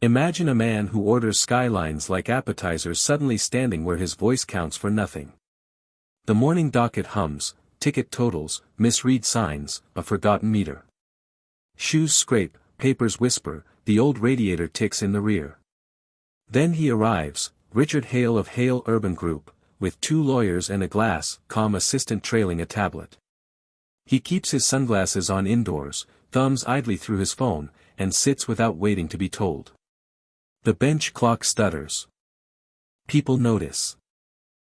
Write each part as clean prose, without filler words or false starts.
Imagine a man who orders skylines like appetizers suddenly standing where his voice counts for nothing. The morning docket hums, ticket totals, misread signs, a forgotten meter. Shoes scrape, papers whisper, the old radiator ticks in the rear. Then he arrives, Richard Hale of Hale Urban Group, with 2 lawyers and a glass, calm assistant trailing a tablet. He keeps his sunglasses on indoors, thumbs idly through his phone, and sits without waiting to be told. The bench clock stutters. People notice.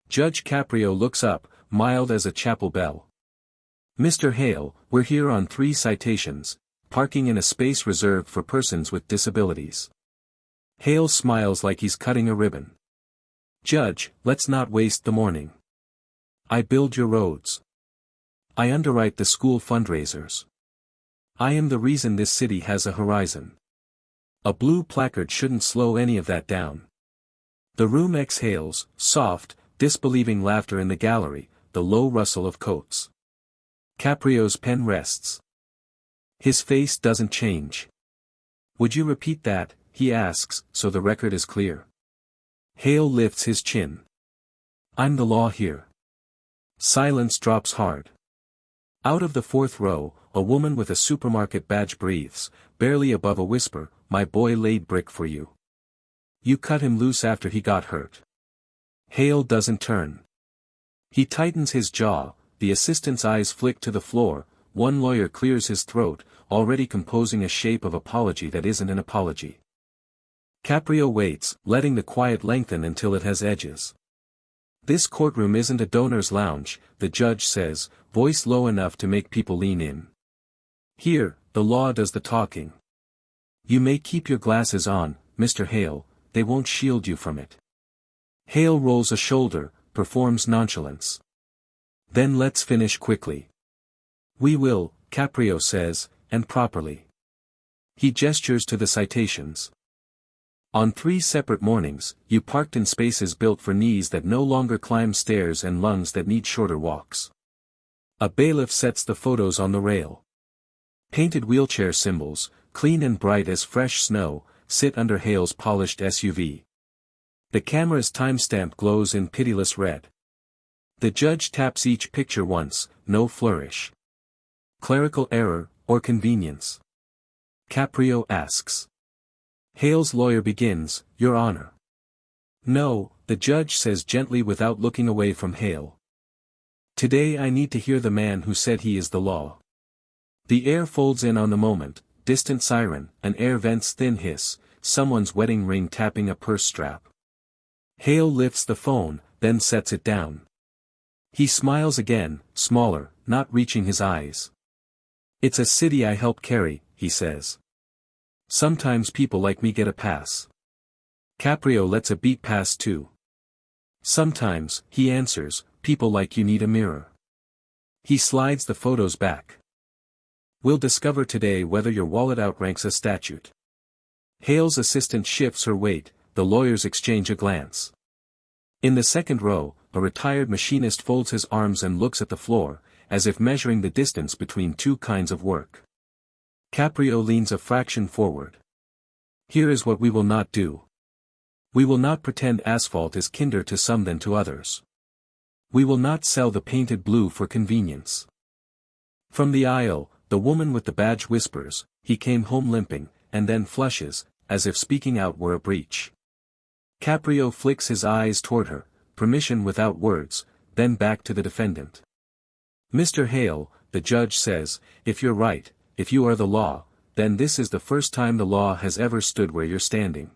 Judge Caprio looks up, mild as a chapel bell. "Mr. Hale, we're here on 3 citations, parking in a space reserved for persons with disabilities." Hale smiles like he's cutting a ribbon. "Judge, let's not waste the morning. I build your roads. I underwrite the school fundraisers. I am the reason this city has a horizon." A blue placard shouldn't slow any of that down. The room exhales, soft, disbelieving laughter in the gallery, the low rustle of coats. Caprio's pen rests. His face doesn't change. "Would you repeat that?" he asks, so the record is clear. Hale lifts his chin. "I'm the law here." Silence drops hard. Out of the 4th row, a woman with a supermarket badge breathes, barely above a whisper, "My boy laid brick for you. You cut him loose after he got hurt." Hale doesn't turn. He tightens his jaw, the assistant's eyes flick to the floor, one lawyer clears his throat, already composing a shape of apology that isn't an apology. Caprio waits, letting the quiet lengthen until it has edges. "This courtroom isn't a donor's lounge," the judge says, voice low enough to make people lean in. "Here, the law does the talking. You may keep your glasses on, Mr. Hale, they won't shield you from it." Hale rolls a shoulder, performs nonchalance. "Then let's finish quickly." "We will," Caprio says, "and properly." He gestures to the citations. "On 3 separate mornings, you parked in spaces built for knees that no longer climb stairs and lungs that need shorter walks." A bailiff sets the photos on the rail. Painted wheelchair symbols, clean and bright as fresh snow, sit under Hale's polished SUV. The camera's timestamp glows in pitiless red. The judge taps each picture once, no flourish. Clerical error, or convenience? Caprio asks. Hale's lawyer begins, "Your Honor." "No," the judge says gently without looking away from Hale. "Today I need to hear the man who said he is the law." The air folds in on the moment, distant siren, an air vent's thin hiss, someone's wedding ring tapping a purse strap. Hale lifts the phone, then sets it down. He smiles again, smaller, not reaching his eyes. "It's a city I help carry," he says. "Sometimes people like me get a pass. Caprio lets a beat pass too." "Sometimes," he answers, "people like you need a mirror." He slides the photos back. "We'll discover today whether your wallet outranks a statute." Hale's assistant shifts her weight, the lawyers exchange a glance. In the second row, a retired machinist folds his arms and looks at the floor, as if measuring the distance between two kinds of work. Caprio leans a fraction forward. "Here is what we will not do. We will not pretend asphalt is kinder to some than to others. We will not sell the painted blue for convenience." From the aisle, the woman with the badge whispers, "He came home limping," and then flushes, as if speaking out were a breach. Caprio flicks his eyes toward her, permission without words, then back to the defendant. "Mr. Hale," the judge says, "if you're right, if you are the law, then this is the first time the law has ever stood where you're standing.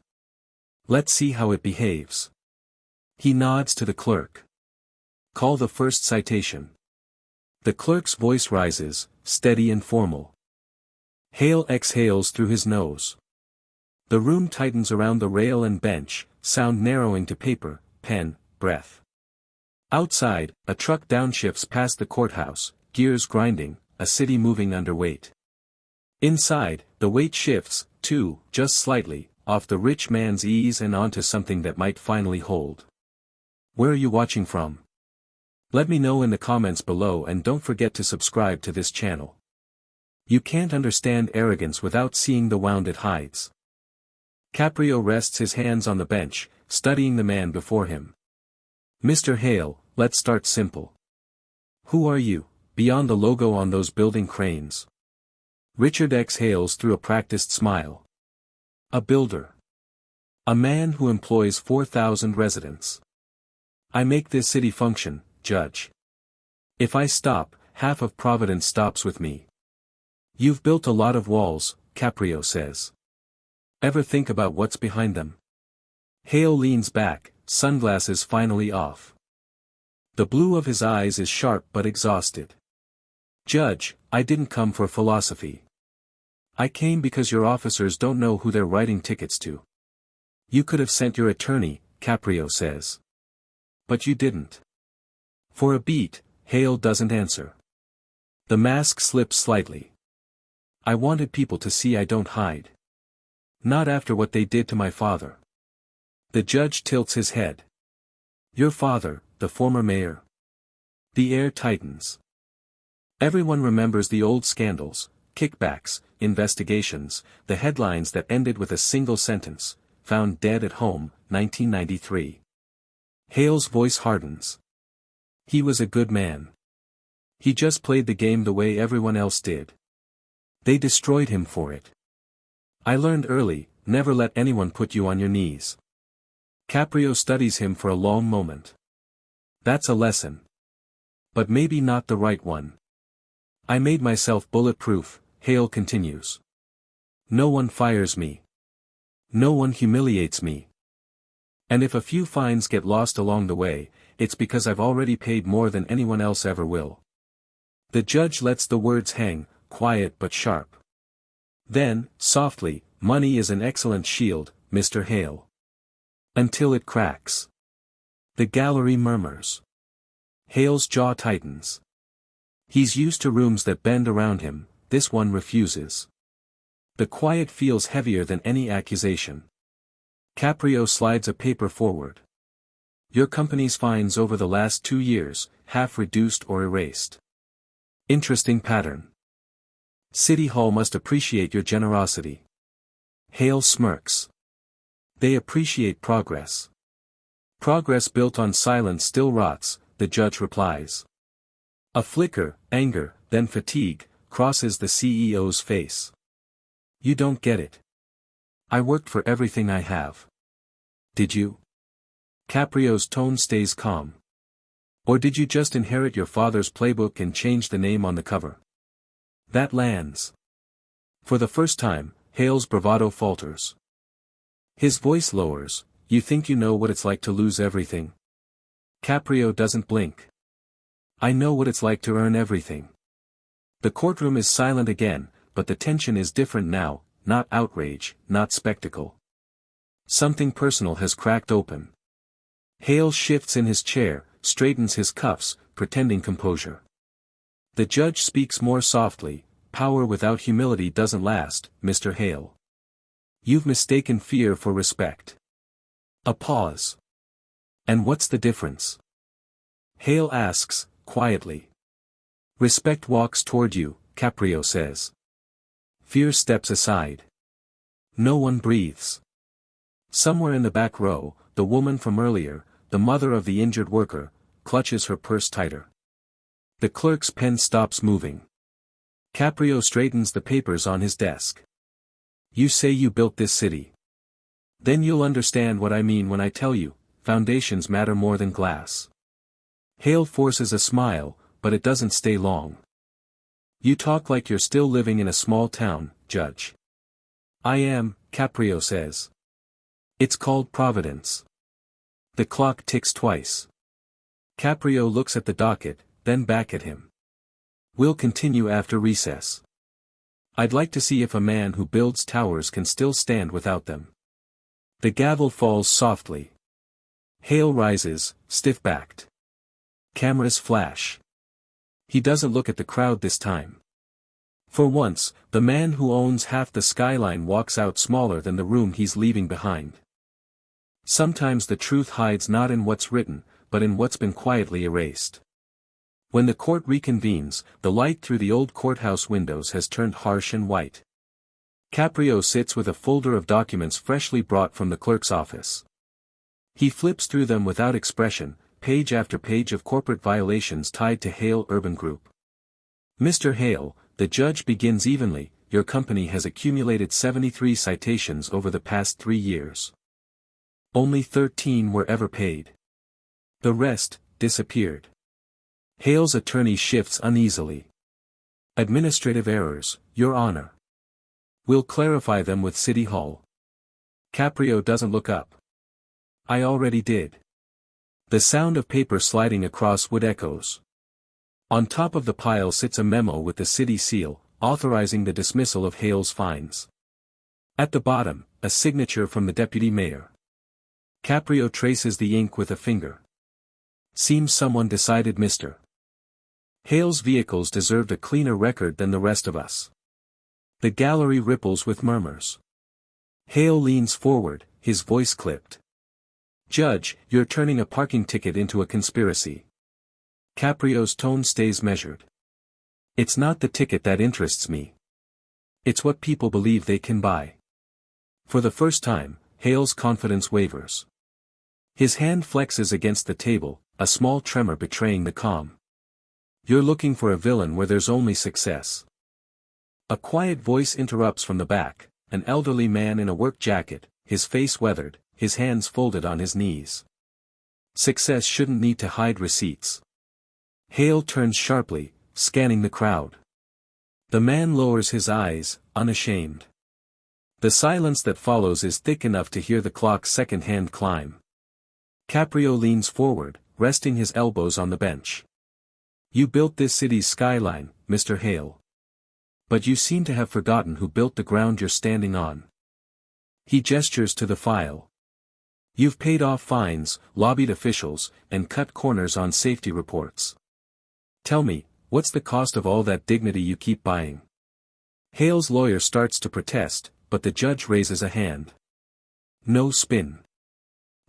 Let's see how it behaves." He nods to the clerk. "Call the first citation." The clerk's voice rises, steady and formal. Hale exhales through his nose. The room tightens around the rail and bench, sound narrowing to paper, pen, breath. Outside, a truck downshifts past the courthouse, gears grinding, a city moving under weight. Inside, the weight shifts, too, just slightly, off the rich man's ease and onto something that might finally hold. Where are you watching from? Let me know in the comments below, and don't forget to subscribe to this channel. You can't understand arrogance without seeing the wound it hides. Caprio rests his hands on the bench, studying the man before him. Mr. Hale, let's start simple. Who are you, beyond the logo on those building cranes? Richard exhales through a practiced smile. A builder. A man who employs 4,000 residents. I make this city function, Judge. If I stop, half of Providence stops with me. You've built a lot of walls, Caprio says. Ever think about what's behind them? Hale leans back, sunglasses finally off. The blue of his eyes is sharp but exhausted. Judge, I didn't come for philosophy. I came because your officers don't know who they're writing tickets to. You could have sent your attorney, Caprio says. But you didn't. For a beat, Hale doesn't answer. The mask slips slightly. I wanted people to see I don't hide. Not after what they did to my father. The judge tilts his head. Your father, the former mayor. The air tightens. Everyone remembers the old scandals, kickbacks, investigations, the headlines that ended with a single sentence, found dead at home, 1993. Hale's voice hardens. He was a good man. He just played the game the way everyone else did. They destroyed him for it. I learned early, never let anyone put you on your knees. Caprio studies him for a long moment. That's a lesson. But maybe not the right one. I made myself bulletproof, Hale continues. No one fires me. No one humiliates me. And if a few fines get lost along the way, it's because I've already paid more than anyone else ever will. The judge lets the words hang, quiet but sharp. Then, softly, money is an excellent shield, Mr. Hale. Until it cracks. The gallery murmurs. Hale's jaw tightens. He's used to rooms that bend around him, this one refuses. The quiet feels heavier than any accusation. Caprio slides a paper forward. Your company's fines over the last 2 years, half reduced or erased. Interesting pattern. City Hall must appreciate your generosity. Hale smirks. They appreciate progress. Progress built on silence still rots, the judge replies. A flicker, anger, then fatigue, crosses the CEO's face. You don't get it. I worked for everything I have. Did you? Caprio's tone stays calm. Or did you just inherit your father's playbook and change the name on the cover? That lands. For the first time, Hale's bravado falters. His voice lowers. You think you know what it's like to lose everything? Caprio doesn't blink. I know what it's like to earn everything. The courtroom is silent again, but the tension is different now, not outrage, not spectacle. Something personal has cracked open. Hale shifts in his chair, straightens his cuffs, pretending composure. The judge speaks more softly. Power without humility doesn't last, Mr. Hale. You've mistaken fear for respect. A pause. And what's the difference? Hale asks, quietly. Respect walks toward you, Caprio says. Fear steps aside. No one breathes. Somewhere in the back row, the woman from earlier, the mother of the injured worker, clutches her purse tighter. The clerk's pen stops moving. Caprio straightens the papers on his desk. You say you built this city. Then you'll understand what I mean when I tell you, foundations matter more than glass. Hale forces a smile, but it doesn't stay long. You talk like you're still living in a small town, Judge. I am, Caprio says. It's called Providence. The clock ticks twice. Caprio looks at the docket, then back at him. We'll continue after recess. I'd like to see if a man who builds towers can still stand without them. The gavel falls softly. Hale rises, stiff-backed. Cameras flash. He doesn't look at the crowd this time. For once, the man who owns half the skyline walks out smaller than the room he's leaving behind. Sometimes the truth hides not in what's written, but in what's been quietly erased. When the court reconvenes, the light through the old courthouse windows has turned harsh and white. Caprio sits with a folder of documents freshly brought from the clerk's office. He flips through them without expression, page after page of corporate violations tied to Hale Urban Group. Mr. Hale, the judge begins evenly, your company has accumulated 73 citations over the past 3 years. Only 13 were ever paid. The rest disappeared. Hale's attorney shifts uneasily. Administrative errors, Your Honor. We'll clarify them with City Hall. Caprio doesn't look up. I already did. The sound of paper sliding across wood echoes. On top of the pile sits a memo with the city seal, authorizing the dismissal of Hale's fines. At the bottom, a signature from the deputy mayor. Caprio traces the ink with a finger. Seems someone decided Mr. Hale's vehicles deserved a cleaner record than the rest of us. The gallery ripples with murmurs. Hale leans forward, his voice clipped. Judge, you're turning a parking ticket into a conspiracy. Caprio's tone stays measured. It's not the ticket that interests me. It's what people believe they can buy. For the first time, Hale's confidence wavers. His hand flexes against the table, a small tremor betraying the calm. You're looking for a villain where there's only success. A quiet voice interrupts from the back, an elderly man in a work jacket, his face weathered, his hands folded on his knees. Success shouldn't need to hide receipts. Hale turns sharply, scanning the crowd. The man lowers his eyes, unashamed. The silence that follows is thick enough to hear the clock's second-hand climb. Caprio leans forward, resting his elbows on the bench. You built this city's skyline, Mr. Hale. But you seem to have forgotten who built the ground you're standing on. He gestures to the file. You've paid off fines, lobbied officials, and cut corners on safety reports. Tell me, what's the cost of all that dignity you keep buying? Hale's lawyer starts to protest, but the judge raises a hand. No spin.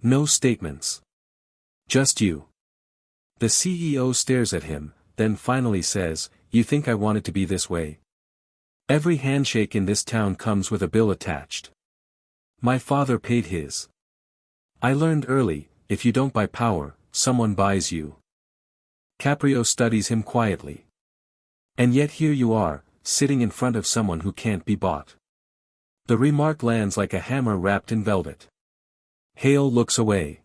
No statements. Just you. The CEO stares at him, then finally says, You think I want it to be this way? Every handshake in this town comes with a bill attached. My father paid his. I learned early, if you don't buy power, someone buys you. Caprio studies him quietly. And yet here you are, sitting in front of someone who can't be bought. The remark lands like a hammer wrapped in velvet. Hale looks away.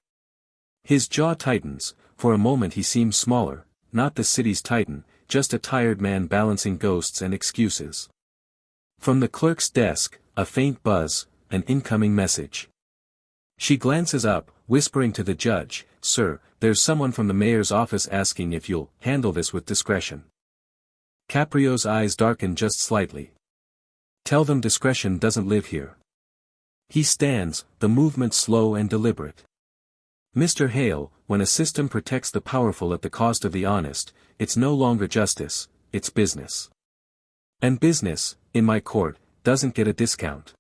His jaw tightens, for a moment he seems smaller, not the city's titan, just a tired man balancing ghosts and excuses. From the clerk's desk, a faint buzz, an incoming message. She glances up, whispering to the judge, Sir, there's someone from the mayor's office asking if you'll handle this with discretion. Caprio's eyes darken just slightly. Tell them discretion doesn't live here. He stands, the movement slow and deliberate. Mr. Hale, when a system protects the powerful at the cost of the honest, it's no longer justice, it's business. And business, in my court, doesn't get a discount.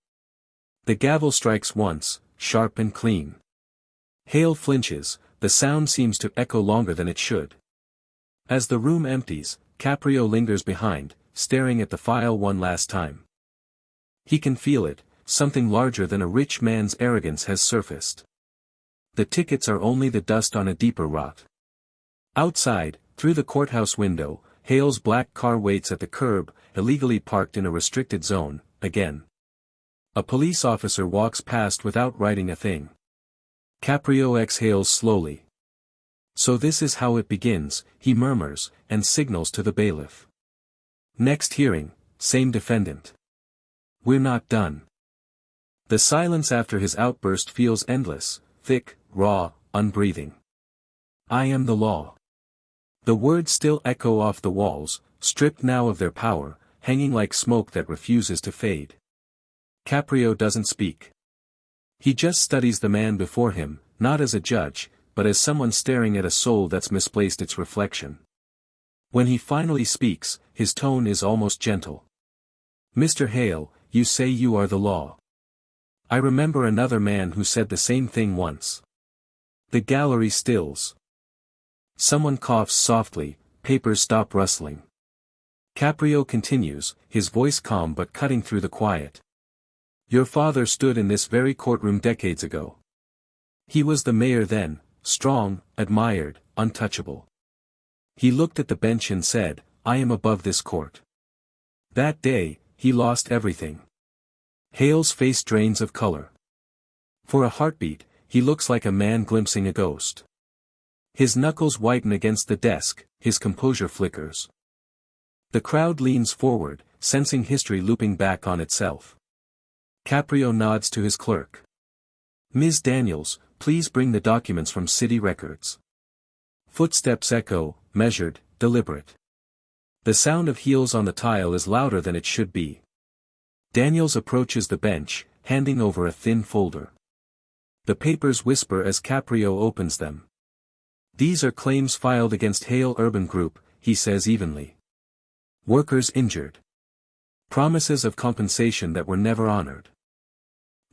The gavel strikes once, sharp and clean. Hale flinches, the sound seems to echo longer than it should. As the room empties, Caprio lingers behind, staring at the file one last time. He can feel it, something larger than a rich man's arrogance has surfaced. The tickets are only the dust on a deeper rot. Outside, through the courthouse window, Hale's black car waits at the curb, illegally parked in a restricted zone, again. A police officer walks past without writing a thing. Caprio exhales slowly. So this is how it begins, he murmurs, and signals to the bailiff. Next hearing, same defendant. We're not done. The silence after his outburst feels endless, thick, raw, unbreathing. I am the law. The words still echo off the walls, stripped now of their power, hanging like smoke that refuses to fade. Caprio doesn't speak. He just studies the man before him, not as a judge, but as someone staring at a soul that's misplaced its reflection. When he finally speaks, his tone is almost gentle. Mr. Hale, you say you are the law. I remember another man who said the same thing once. The gallery stills. Someone coughs softly, papers stop rustling. Caprio continues, his voice calm but cutting through the quiet. Your father stood in this very courtroom decades ago. He was the mayor then, strong, admired, untouchable. He looked at the bench and said, I am above this court. That day, he lost everything. Hale's face drains of color. For a heartbeat, he looks like a man glimpsing a ghost. His knuckles whiten against the desk, his composure flickers. The crowd leans forward, sensing history looping back on itself. Caprio nods to his clerk. Ms. Daniels, please bring the documents from city records. Footsteps echo, measured, deliberate. The sound of heels on the tile is louder than it should be. Daniels approaches the bench, handing over a thin folder. The papers whisper as Caprio opens them. These are claims filed against Hale Urban Group, he says evenly. Workers injured. Promises of compensation that were never honored.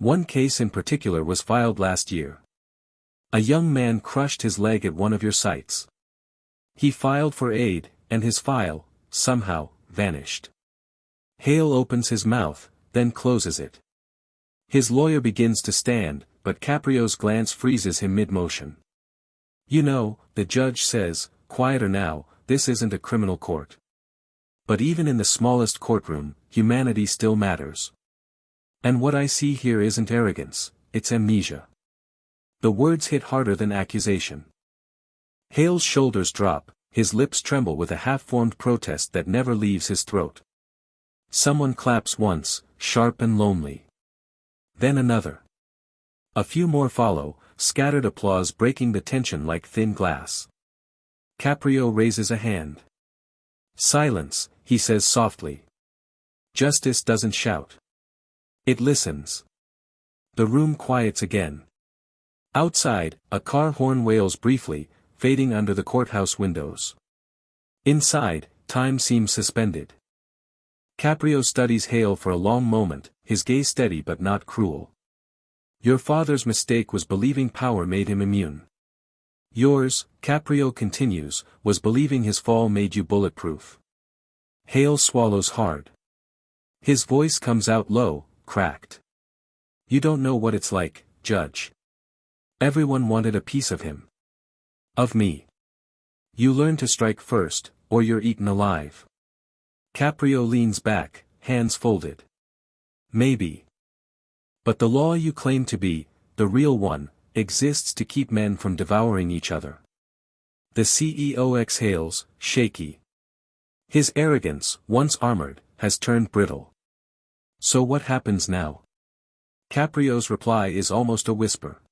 One case in particular was filed last year. A young man crushed his leg at one of your sites. He filed for aid, and his file, somehow, vanished. Hale opens his mouth, then closes it. His lawyer begins to stand, but Caprio's glance freezes him mid-motion. You know, the judge says, quieter now, this isn't a criminal court. But even in the smallest courtroom, humanity still matters. And what I see here isn't arrogance, it's amnesia. The words hit harder than accusation. Hale's shoulders drop, his lips tremble with a half-formed protest that never leaves his throat. Someone claps once, sharp and lonely. Then another. A few more follow, scattered applause breaking the tension like thin glass. Caprio raises a hand. Silence, he says softly. Justice doesn't shout. It listens. The room quiets again. Outside, a car horn wails briefly, fading under the courthouse windows. Inside, time seems suspended. Caprio studies Hale for a long moment, his gaze steady but not cruel. Your father's mistake was believing power made him immune. Yours, Caprio continues, was believing his fall made you bulletproof. Hale swallows hard. His voice comes out low, cracked. You don't know what it's like, Judge. Everyone wanted a piece of him. Of me. You learn to strike first, or you're eaten alive. Caprio leans back, hands folded. Maybe. But the law you claim to be, the real one, exists to keep men from devouring each other. The CEO exhales, shaky. His arrogance, once armored, has turned brittle. So what happens now? Caprio's reply is almost a whisper.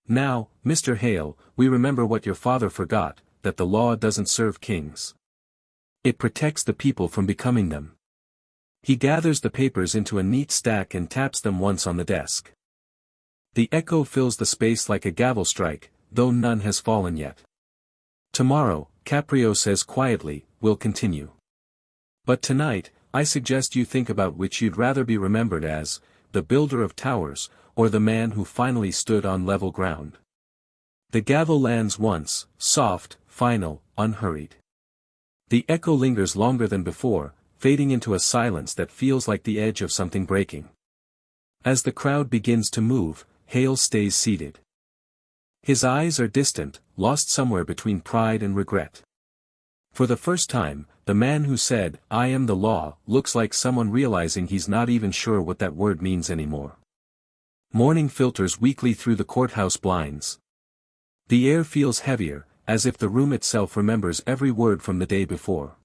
Now, Mr. Hale, we remember what your father forgot, that the law doesn't serve kings. It protects the people from becoming them. He gathers the papers into a neat stack and taps them once on the desk. The echo fills the space like a gavel strike, though none has fallen yet. Tomorrow, Caprio says quietly, we'll continue. But tonight, I suggest you think about which you'd rather be remembered as, the builder of towers, or the man who finally stood on level ground. The gavel lands once, soft, final, unhurried. The echo lingers longer than before, fading into a silence that feels like the edge of something breaking. As the crowd begins to move, Hale stays seated. His eyes are distant, lost somewhere between pride and regret. For the first time, the man who said, I am the law, looks like someone realizing he's not even sure what that word means anymore. Morning filters weakly through the courthouse blinds. The air feels heavier, as if the room itself remembers every word from the day before.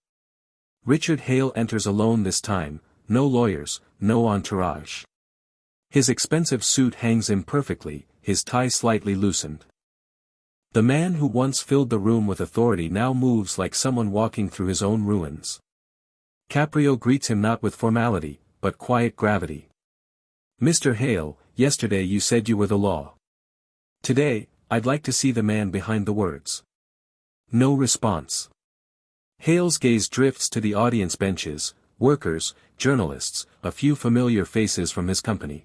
Richard Hale enters alone this time, no lawyers, no entourage. His expensive suit hangs imperfectly, his tie slightly loosened. The man who once filled the room with authority now moves like someone walking through his own ruins. Caprio greets him not with formality, but quiet gravity. Mr. Hale, yesterday you said you were the law. Today, I'd like to see the man behind the words. No response. Hale's gaze drifts to the audience benches, workers, journalists, a few familiar faces from his company.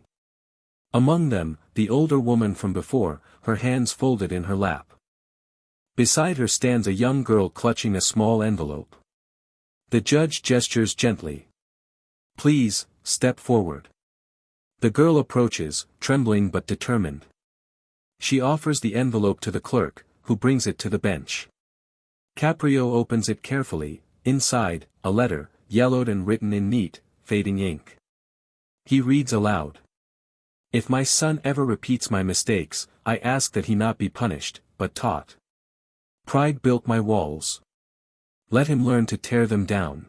Among them, the older woman from before, her hands folded in her lap. Beside her stands a young girl clutching a small envelope. The judge gestures gently. Please, step forward. The girl approaches, trembling but determined. She offers the envelope to the clerk, who brings it to the bench. Caprio opens it carefully. Inside, a letter, yellowed and written in neat, fading ink. He reads aloud. If my son ever repeats my mistakes, I ask that he not be punished, but taught. Pride built my walls. Let him learn to tear them down.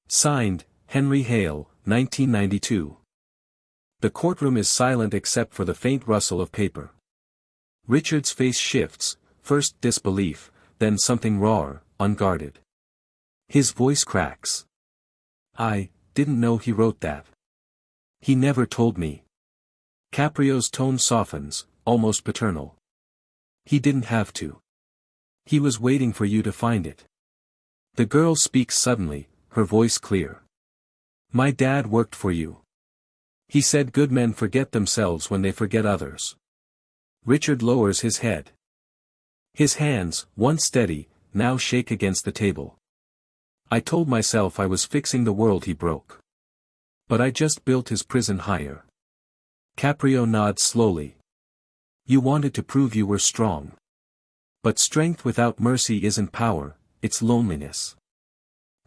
Signed, Henry Hale, 1992. The courtroom is silent except for the faint rustle of paper. Richard's face shifts, first disbelief, then something rawer, unguarded. His voice cracks. I didn't know he wrote that. He never told me. Caprio's tone softens, almost paternal. He didn't have to. He was waiting for you to find it. The girl speaks suddenly, her voice clear. My dad worked for you. He said good men forget themselves when they forget others. Richard lowers his head. His hands, once steady, now shake against the table. I told myself I was fixing the world he broke. But I just built his prison higher. Caprio nods slowly. You wanted to prove you were strong. But strength without mercy isn't power, it's loneliness.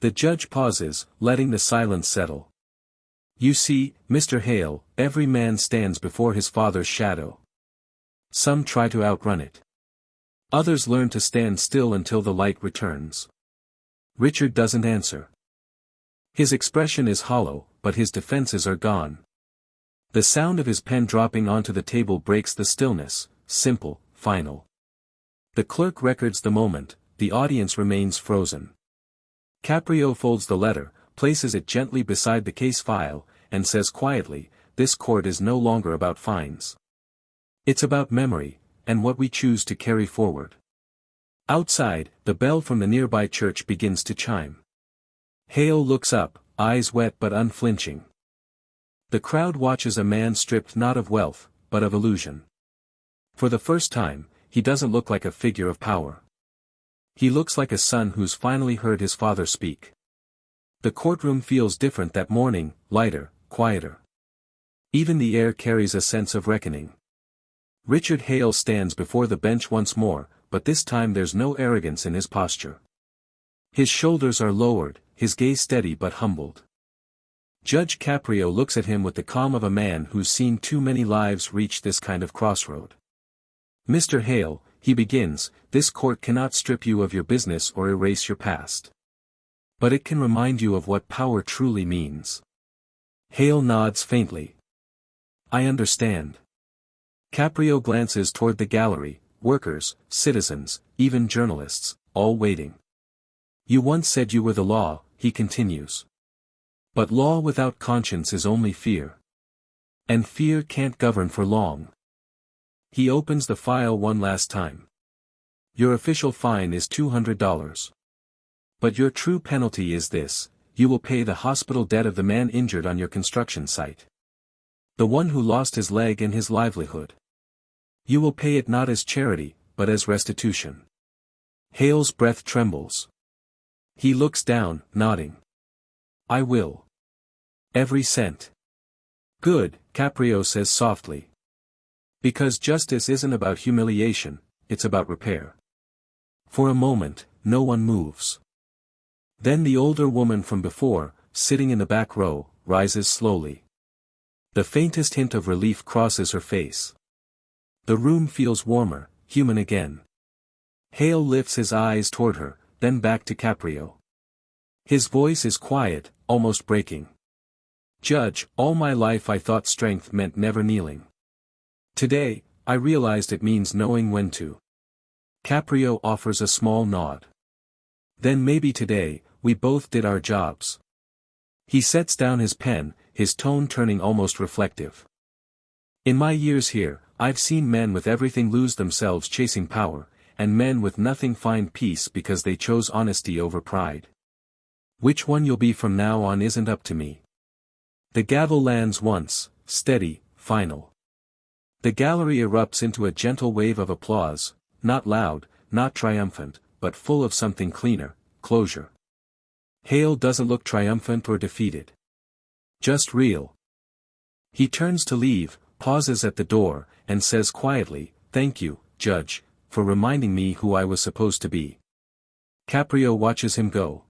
The judge pauses, letting the silence settle. You see, Mr. Hale, every man stands before his father's shadow. Some try to outrun it. Others learn to stand still until the light returns. Richard doesn't answer. His expression is hollow, but his defenses are gone. The sound of his pen dropping onto the table breaks the stillness, simple, final. The clerk records the moment, the audience remains frozen. Caprio folds the letter, places it gently beside the case file, and says quietly, this court is no longer about fines. It's about memory, and what we choose to carry forward. Outside, the bell from the nearby church begins to chime. Hale looks up, eyes wet but unflinching. The crowd watches a man stripped not of wealth, but of illusion. For the first time, he doesn't look like a figure of power. He looks like a son who's finally heard his father speak. The courtroom feels different that morning, lighter, quieter. Even the air carries a sense of reckoning. Richard Hale stands before the bench once more, but this time there's no arrogance in his posture. His shoulders are lowered, his gaze steady but humbled. Judge Caprio looks at him with the calm of a man who's seen too many lives reach this kind of crossroad. Mr. Hale, he begins, this court cannot strip you of your business or erase your past. But it can remind you of what power truly means. Hale nods faintly. I understand. Caprio glances toward the gallery, workers, citizens, even journalists, all waiting. You once said you were the law, he continues. But law without conscience is only fear. And fear can't govern for long. He opens the file one last time. Your official fine is $200. But your true penalty is this, you will pay the hospital debt of the man injured on your construction site. The one who lost his leg and his livelihood. You will pay it not as charity, but as restitution. Hale's breath trembles. He looks down, nodding. I will. Every cent. Good, Caprio says softly. Because justice isn't about humiliation, it's about repair. For a moment, no one moves. Then the older woman from before, sitting in the back row, rises slowly. The faintest hint of relief crosses her face. The room feels warmer, human again. Hale lifts his eyes toward her, then back to Caprio. His voice is quiet, almost breaking. Judge, all my life I thought strength meant never kneeling. Today, I realized it means knowing when to. Caprio offers a small nod. Then maybe today, we both did our jobs. He sets down his pen, his tone turning almost reflective. In my years here, I've seen men with everything lose themselves chasing power, and men with nothing find peace because they chose honesty over pride. Which one you'll be from now on isn't up to me. The gavel lands once, steady, final. The gallery erupts into a gentle wave of applause, not loud, not triumphant, but full of something cleaner, closure. Hale doesn't look triumphant or defeated. Just real. He turns to leave, pauses at the door, and says quietly, "Thank you, Judge, for reminding me who I was supposed to be." Caprio watches him go.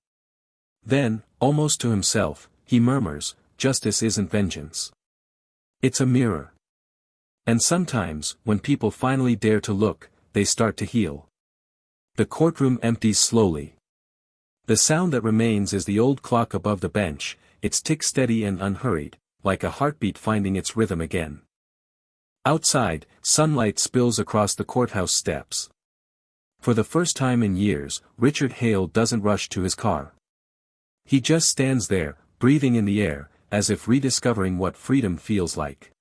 Then, almost to himself, he murmurs, "Justice isn't vengeance. It's a mirror." And sometimes, when people finally dare to look, they start to heal. The courtroom empties slowly. The sound that remains is the old clock above the bench, its tick steady and unhurried, like a heartbeat finding its rhythm again. Outside, sunlight spills across the courthouse steps. For the first time in years, Richard Hale doesn't rush to his car. He just stands there, breathing in the air, as if rediscovering what freedom feels like.